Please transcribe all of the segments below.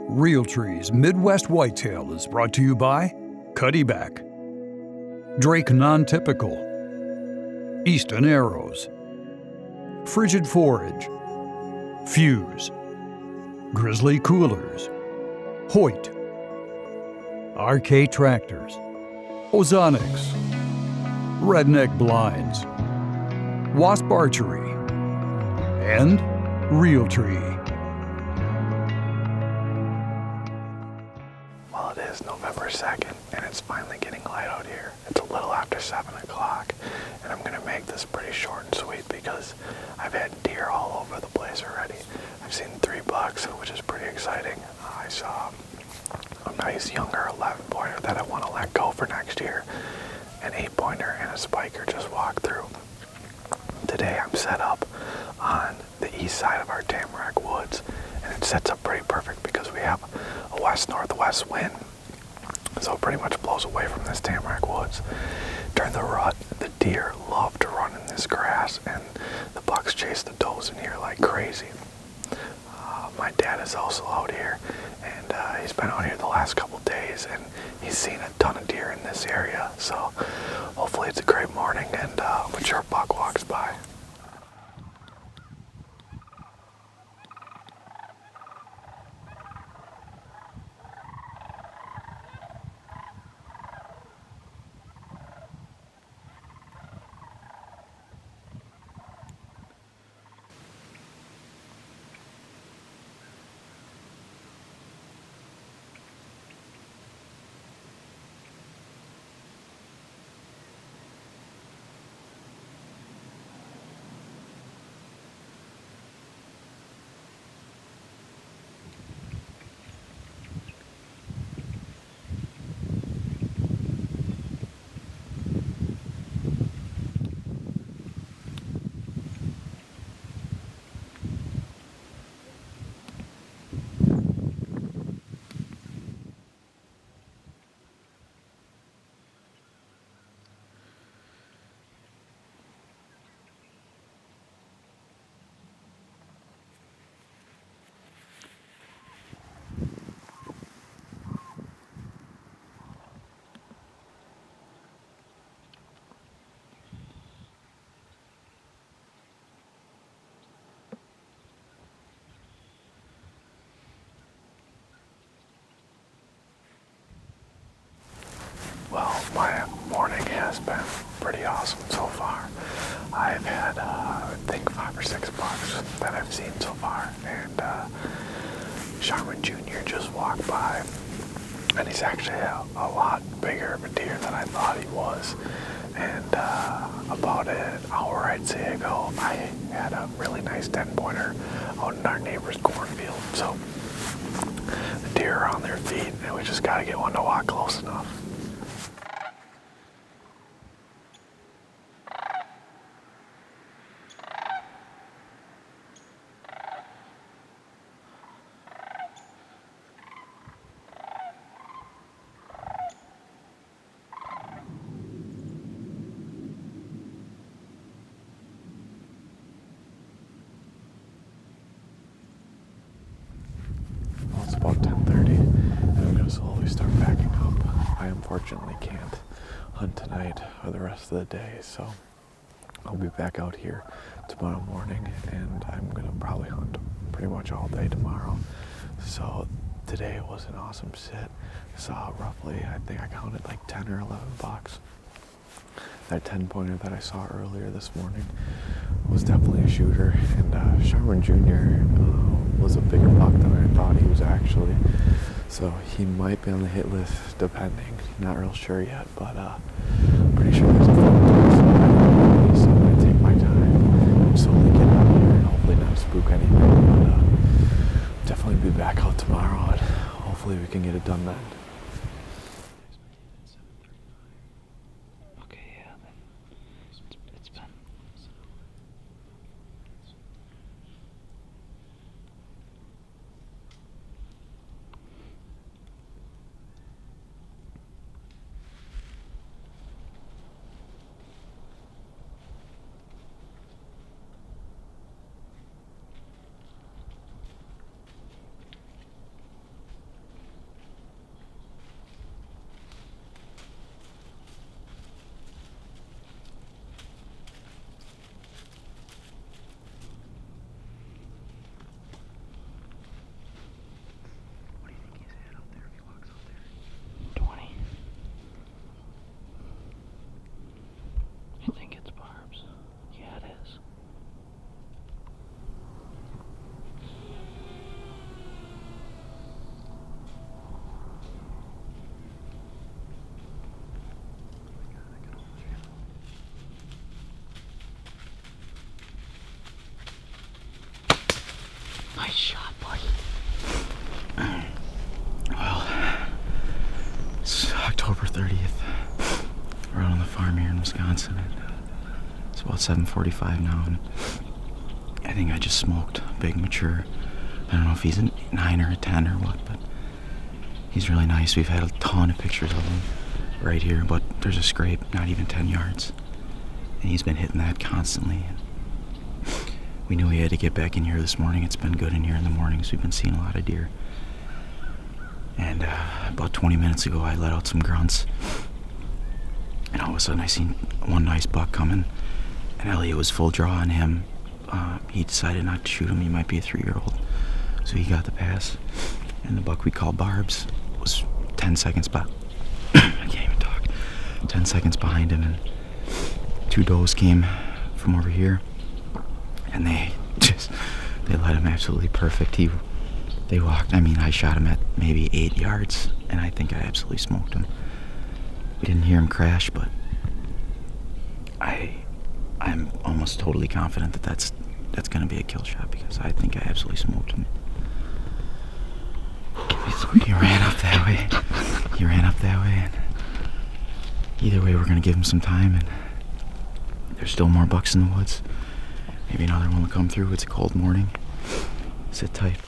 Realtree's Midwest Whitetail is brought to you by Cuddyback, Drake Non-Typical, Easton Arrows, Frigid Forage, Fuse, Grizzly Coolers, Hoyt, RK Tractors, Ozonics, Redneck Blinds, Wasp Archery, and Realtree. Well, it is November 2nd, and it's finally getting light out here. It's a little after 7 o'clock, and I'm going to make this pretty short and sweet because I've had deer all over the place already. I've seen 3 bucks, which is pretty exciting. I saw a nice younger 11-pointer that I want to let go for next year. An 8-pointer and a spiker just walked through. Today I'm set up on the east side of our Tamarack Woods, and it sets up pretty perfect because we have a west-northwest wind, so it pretty much blows away from this Tamarack Woods. During the rut, the deer love to run in this grass, and the bucks chase the does in here like crazy. My dad is also out here, and he's been out here the last couple days, and he's seen a ton of deer in this area, so hopefully it's a great morning and a mature buck walks by. Well, my morning has been pretty awesome so far. I've had, I think, 5 or 6 bucks that I've seen so far, and Sharman Jr. just walked by, and he's actually a lot bigger of a deer than I thought he was. And about an hour, I'd say, ago, I had a really nice 10-pointer out in our neighbor's cornfield. So the deer are on their feet, and we just got to get one to walk close enough. It's about 10:30, and I'm going to slowly start packing up. I unfortunately can't hunt tonight or the rest of the day, so I'll be back out here tomorrow morning, and I'm going to probably hunt pretty much all day tomorrow. So today was an awesome sit. I saw roughly, I think I counted like 10 or 11 bucks. That 10-pointer that I saw earlier this morning was definitely a shooter, and Sharman Jr. Was a bigger buck than I thought he was actually. So he might be on the hit list, depending. Not real sure yet, but pretty sure there's a photo. So I'm going to take my time and slowly get out here and hopefully not spook anything. But definitely be back out tomorrow, and hopefully we can get it done then. think it's Barb's. Yeah, it is. Nice shot, buddy. Well, it's October 30th. We're out on the farm here in Wisconsin. It's about 7:45 now, and I think I just smoked a big mature. I don't know if he's a 9 or a 10 or what, but he's really nice. We've had a ton of pictures of him right here, but there's a scrape, not even 10 yards. And he's been hitting that constantly. We knew he had to get back in here this morning. It's been good in here in the mornings. We've been seeing a lot of deer. And about 20 minutes ago, I let out some grunts. And all of a sudden, I seen one nice buck coming. And Elliott was full draw on him. He decided not to shoot him. He might be a 3-year-old. So he got the pass. And the buck we called Barb's was 10 seconds I can't even talk. 10 seconds behind him. And 2 does came from over here. And they let him absolutely perfect. They walked, I shot him at maybe 8 yards, and I think I absolutely smoked him. We didn't hear him crash, but I'm almost totally confident that that's going to be a kill shot, because I think I absolutely smoked him. He ran up that way. And either way, we're going to give him some time, and there's still more bucks in the woods. Maybe another one will come through. It's a cold morning. Sit tight.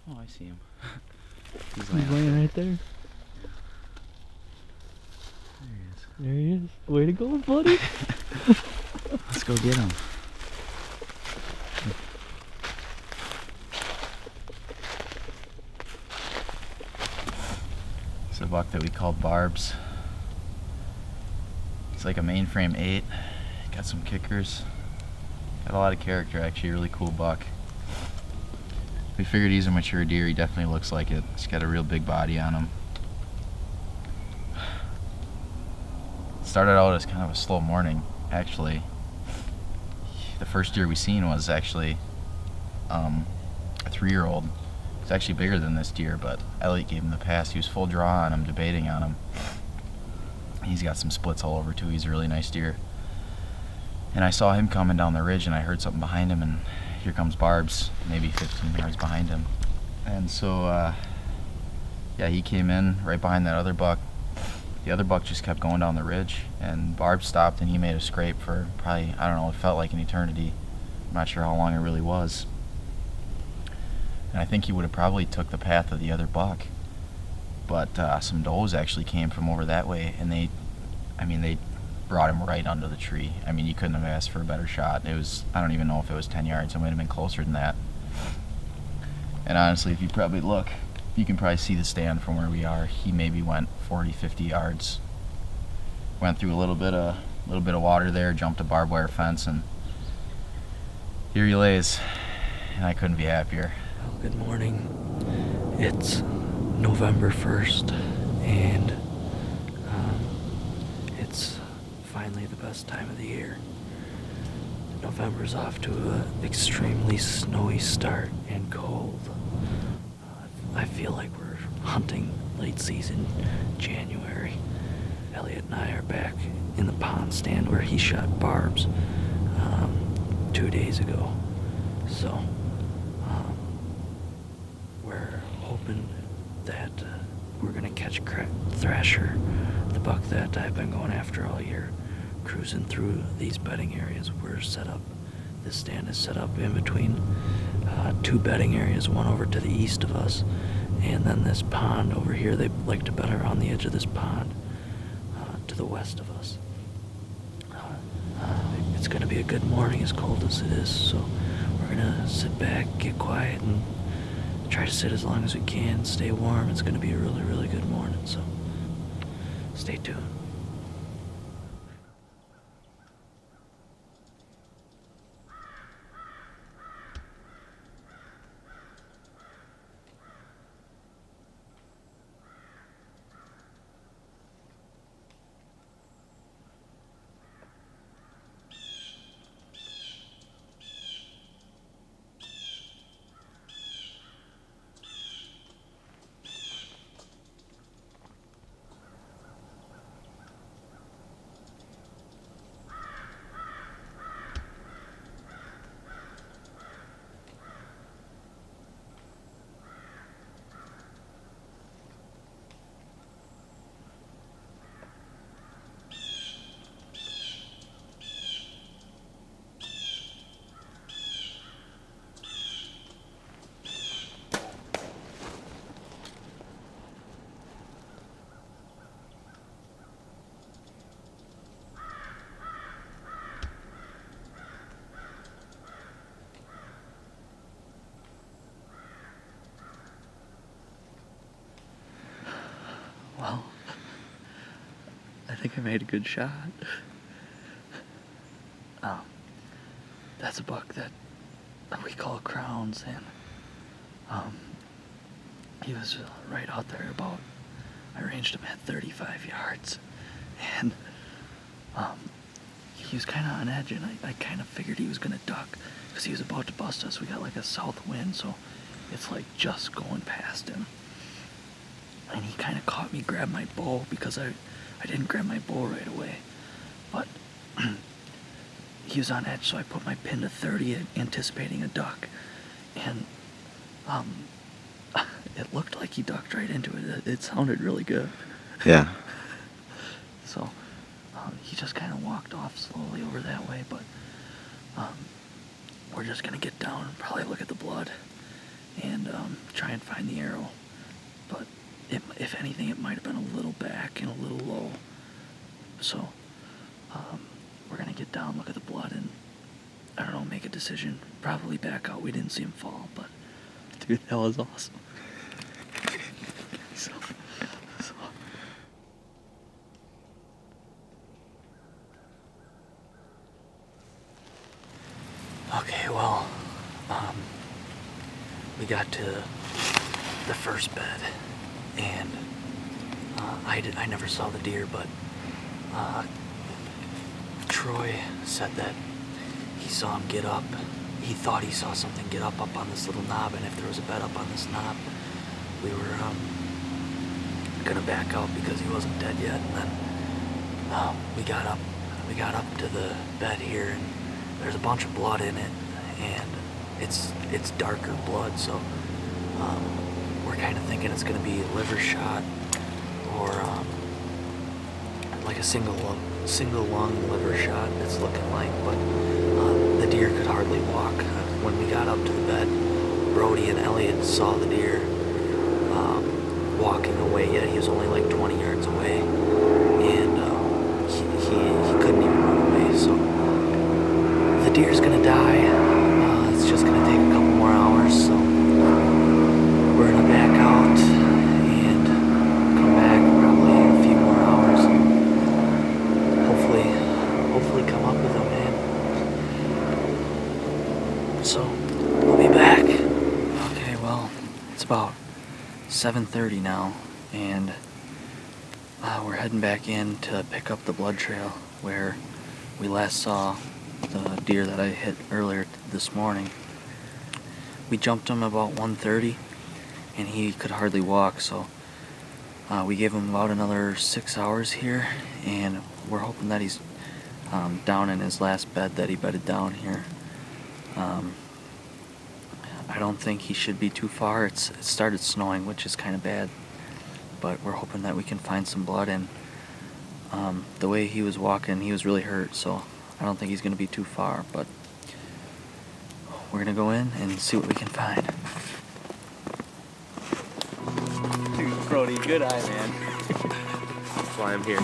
Oh, I see him. He's laying right there. There he is. Way to go, buddy. Let's go get him. It's a buck that we called Barb's. It's like a mainframe 8. Got some kickers. Got a lot of character, actually. Really cool buck. We figured he's a mature deer. He definitely looks like it. He's got a real big body on him. Started out as kind of a slow morning, actually. The first deer we seen was actually a 3-year-old. He's actually bigger than this deer, but Elliott gave him the pass. He was full draw on him, debating on him. He's got some splits all over too. He's a really nice deer. And I saw him coming down the ridge, and I heard something behind him, and here comes Barb's, maybe 15 yards behind him. And so, he came in right behind that other buck. The other buck just kept going down the ridge, and Barb stopped, and he made a scrape for probably, I don't know, it felt like an eternity. I'm not sure how long it really was. And I think he would have probably took the path of the other buck. But some does actually came from over that way, and they brought him right under the tree. I mean, you couldn't have asked for a better shot. It was, I don't even know if it was 10 yards. It might have been closer than that. And honestly, if you probably look, you can probably see the stand from where we are. He maybe went 40, 50 yards. Went through a little bit of water there, jumped a barbed wire fence, and here he lays. And I couldn't be happier. Well, good morning. It's November 1st, and it's finally the best time of the year. November's off to an extremely snowy start and cold. I feel like we're hunting late season January. Elliott and I are back in the pond stand where he shot Barb's 2 days ago. So we're hoping that we're going to catch Thrasher, the buck that I've been going after all year, cruising through these bedding areas. We're set up. This stand is set up in between 2 bedding areas, one over to the east of us, and then this pond over here. They like to bed around the edge of this pond to the west of us. It's going to be a good morning, as cold as it is, so we're going to sit back, get quiet, and try to sit as long as we can, stay warm. It's going to be a really, really good morning, so stay tuned. think I made a good shot. That's a buck that we call Crowns, and he was right out there about, I ranged him at 35 yards, and he was kind of on edge, and I kind of figured he was going to duck because he was about to bust us. We got like a south wind, so it's like just going past him. And he kind of caught me, grabbed my bow, because I didn't grab my bow right away. But he was on edge, so I put my pin to 30, anticipating a duck. And it looked like he ducked right into it. It sounded really good. Yeah. So he just kind of walked off slowly over that way, but we're just going to get down and probably look at the blood and try and find the arrow. But if anything, it might have been a little back and a little low. So we're going to get down, look at the blood, and, I don't know, make a decision. Probably back out. We didn't see him fall, but, dude, that was awesome. so. Okay, well, we got to the first bed, and I never saw the deer, but Troy said that he saw him get up. He thought he saw something get up on this little knob, and if there was a bed up on this knob, we were gonna back out because he wasn't dead yet. And then we got up to the bed here, and there's a bunch of blood in it, and it's darker blood, so we're kind of thinking it's gonna be liver shot or like a single lung liver shot. It's looking like, but the deer could hardly walk. When we got up to the bed, Brody and Elliott saw the deer walking away. Yet he was only like 20 yards away, and he couldn't even run away. So the deer's gonna die. It's just gonna take a couple more hours. So we're gonna back out and come back probably in a few more hours, and hopefully come up with him, man. So we'll be back. Okay, well, it's about 7:30 now, and we're heading back in to pick up the blood trail where we last saw the deer that I hit earlier this morning. We jumped him about 1:30, and he could hardly walk, so we gave him about another 6 hours here, and we're hoping that he's down in his last bed that he bedded down here. I don't think he should be too far. It started snowing, which is kind of bad, but we're hoping that we can find some blood. And the way he was walking, he was really hurt, so I don't think he's going to be too far, but we're going to go in and see what we can find. Dude, Brody, good eye, man. That's why I'm here.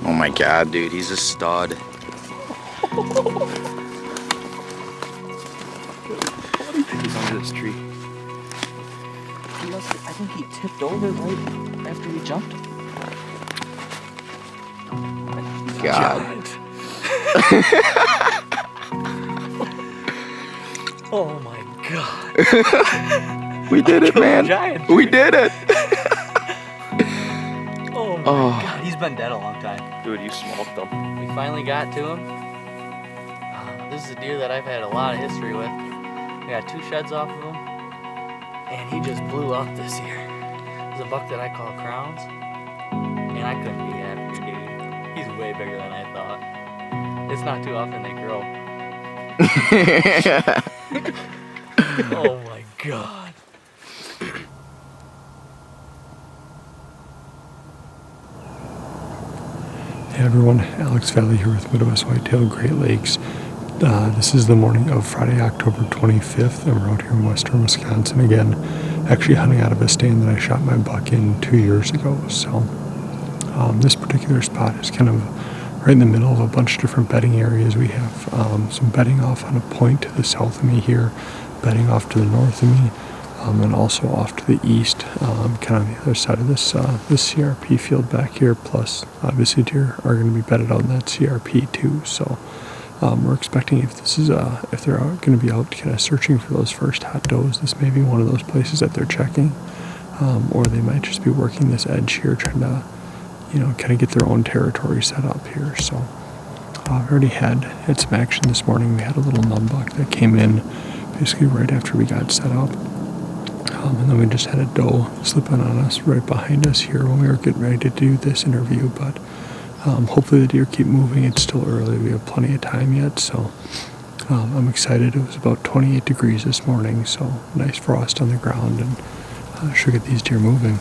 Oh my god, dude, he's a stud. He's under this tree. I think he tipped over right after we jumped. God. Oh my god. We did it, man. We did it. Oh my god. He's been dead a long time. Dude, you smoked him. We finally got to him. This is a deer that I've had a lot of history with. We got 2 sheds off of him, and he just blew up this year. It's a buck that I call Crowns, and I couldn't be happier, dude. He's way bigger than I thought. It's not too often they grow. Oh my god. Hey everyone, Alex Valley here with Midwest Whitetail Great Lakes. This is the morning of Friday, October 25th, and we're out here in western Wisconsin again, actually hunting out of a stand that I shot my buck in 2 years ago. So this particular spot is kind of right in the middle of a bunch of different bedding areas. We have some bedding off on a point to the south of me here, bedding off to the north of me, and also off to the east, kind of on the other side of this CRP field back here. Plus, obviously, deer are going to be bedded out in that CRP too. So we're expecting if they're going to be out kind of searching for those first hot does, this may be one of those places that they're checking, or they might just be working this edge here, trying to, kind of get their own territory set up here. So I've already had some action this morning. We had a little numbuck that came in basically right after we got set up. And then we just had a doe slip in on us right behind us here when we were getting ready to do this interview. But hopefully the deer keep moving. It's still early. We have plenty of time yet. So I'm excited. It was about 28 degrees this morning. So nice frost on the ground, and should get these deer moving.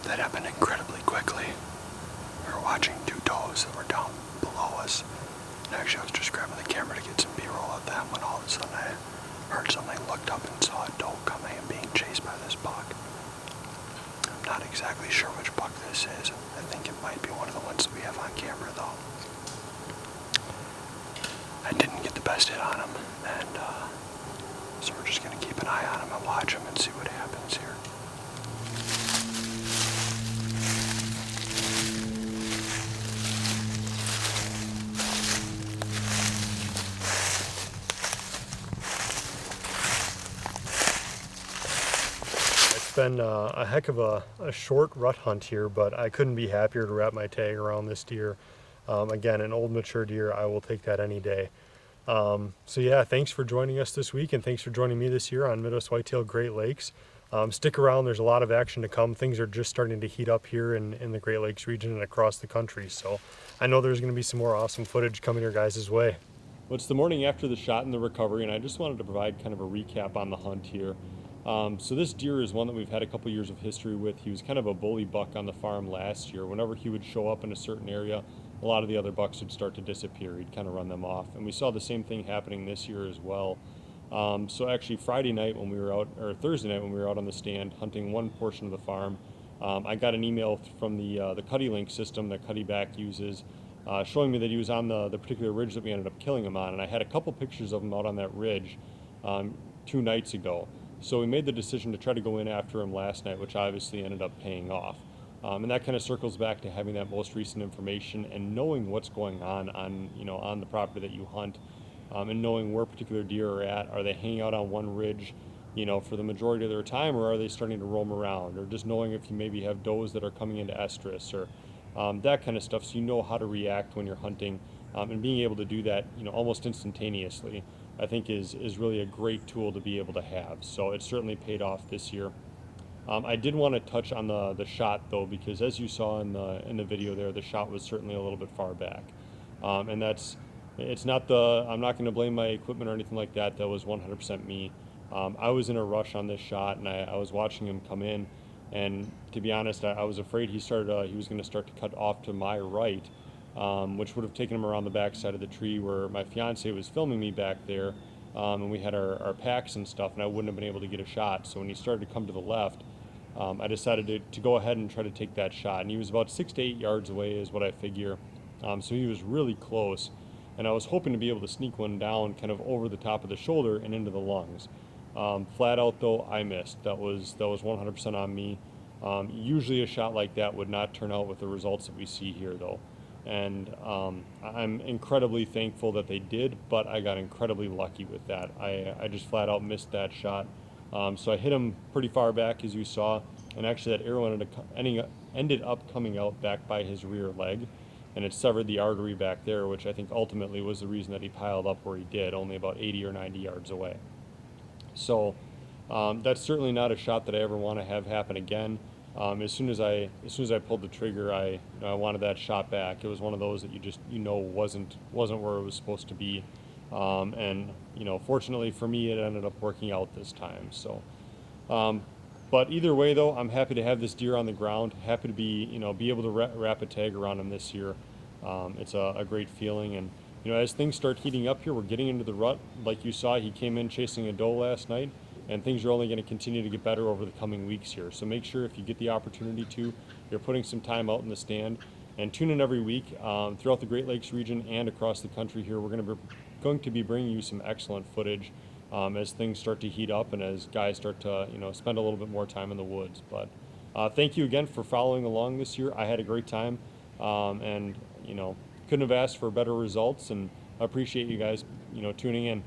That happened incredibly quickly. We were watching two does that were down below us. And actually, I was just grabbing the camera to get some B-roll of them when all of a sudden I heard something, looked up and saw a doe coming and being chased by this buck. I'm not exactly sure which buck this is. I think it might be one of the ones that we have on camera, though. I didn't get the best hit on him, and so we're just going to keep an eye on him and watch him and see what happens here. Been a heck of a short rut hunt here, but I couldn't be happier to wrap my tag around this deer. Again, an old mature deer, I will take that any day. So yeah, thanks for joining us this week, and thanks for joining me this year on Midwest Whitetail Great Lakes. Stick around, there's a lot of action to come. Things are just starting to heat up here in the Great Lakes region and across the country, so I know there's going to be some more awesome footage coming your guys' way. Well, it's the morning after the shot and the recovery, and I just wanted to provide kind of a recap on the hunt here. So this deer is one that we've had a couple years of history with. He was kind of a bully buck on the farm last year. Whenever he would show up in a certain area, a lot of the other bucks would start to disappear. He'd kind of run them off. And we saw the same thing happening this year as well. So actually Friday night when we were out, or Thursday night when we were out on the stand hunting one portion of the farm, I got an email from the Cuddy Link system that Cuddy Back uses, showing me that he was on the particular ridge that we ended up killing him on. And I had a couple pictures of him out on that ridge 2 nights ago. So we made the decision to try to go in after him last night, which obviously ended up paying off. And that kind of circles back to having that most recent information and knowing what's going on the property that you hunt, and knowing where particular deer are at. Are they hanging out on one ridge, for the majority of their time, or are they starting to roam around? Or just knowing if you maybe have does that are coming into estrus, or that kind of stuff, so you know how to react when you're hunting, and being able to do that, almost instantaneously, I think is really a great tool to be able to have. So it certainly paid off this year. I did want to touch on the shot though, because as you saw in the video there, the shot was certainly a little bit far back, and I'm not going to blame my equipment or anything like that. That was 100% me. I was in a rush on this shot, and I was watching him come in, and to be honest, I was afraid he was going to start to cut off to my right, which would have taken him around the back side of the tree where my fiance was filming me back there, and we had our packs and stuff, and I wouldn't have been able to get a shot. So when he started to come to the left, I decided to go ahead and try to take that shot, and he was about 6 to 8 yards away is what I figure. So he was really close, and I was hoping to be able to sneak one down kind of over the top of the shoulder and into the lungs. Flat out though, I missed. That was 100% on me. Usually a shot like that would not turn out with the results that we see here though. And I'm incredibly thankful that they did, but I got incredibly lucky with that. I just flat out missed that shot. So I hit him pretty far back, as you saw, and actually that arrow ended up coming out back by his rear leg, and it severed the artery back there, which I think ultimately was the reason that he piled up where he did, only about 80 or 90 yards away. So that's certainly not a shot that I ever want to have happen again. As soon as I pulled the trigger, I wanted that shot back. It was one of those that wasn't where it was supposed to be, and fortunately for me, it ended up working out this time. So, but either way, though, I'm happy to have this deer on the ground. Happy to be able to wrap a tag around him this year. It's a great feeling, and as things start heating up here, we're getting into the rut. Like you saw, he came in chasing a doe last night. And things are only going to continue to get better over the coming weeks here. So make sure if you get the opportunity to, you're putting some time out in the stand, and tune in every week throughout the Great Lakes region and across the country here. We're going to be bringing you some excellent footage as things start to heat up and as guys start to spend a little bit more time in the woods. But thank you again for following along this year. I had a great time, and couldn't have asked for better results. And I appreciate you guys tuning in.